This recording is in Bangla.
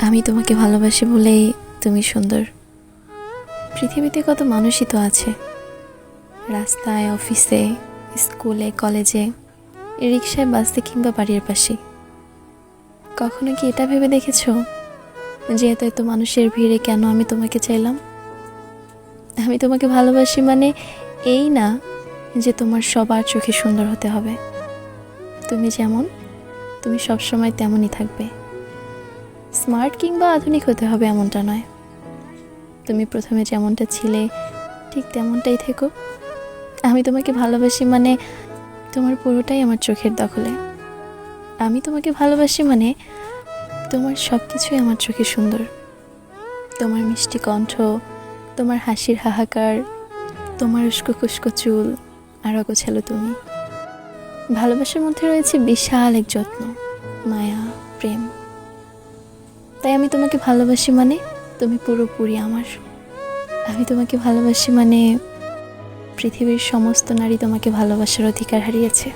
আমি তোমাকে ভালোবাসি বলেই তুমি সুন্দর। পৃথিবীতে কত মানুষই তো আছে, রাস্তায়, অফিসে, স্কুলে, কলেজে, রিক্সায়, বাসে কিংবা বাড়ির পাশে। কখনো কি এটা ভেবে দেখেছো যে এত এত মানুষের ভিড়ে কেন আমি তোমাকে চাইলাম? আমি তোমাকে ভালোবাসি মানে এই না যে তোমার সবার চোখে সুন্দর হতে হবে। তুমি যেমন, তুমি সবসময় তেমনই থাকবে। স্মার্ট কিংবা আধুনিক হতে হবে এমনটা নয়। তুমি প্রথমে যেমনটা ছিলে ঠিক তেমনটাই থেকো। আমি তোমাকে ভালোবাসি মানে তোমার পুরোটাই আমার চোখের দখলে। আমি তোমাকে ভালোবাসি মানে তোমার সব কিছুই আমার চোখে সুন্দর। তোমার মিষ্টি কণ্ঠ, তোমার হাসির হাহাকার, তোমার উস্কো খুস্কো চুল আর অগোছালো তুমি। ভালোবাসার মধ্যে রয়েছে বিশাল এক যত্ন, মায়া, প্রেম। তাই আমি তোমাকে ভালোবাসি মানে তুমি পুরোপুরি আমার। আমি তোমাকে ভালোবাসি মানে পৃথিবীর সমস্ত নারী তোমাকে ভালোবাসার অধিকার হারিয়েছে।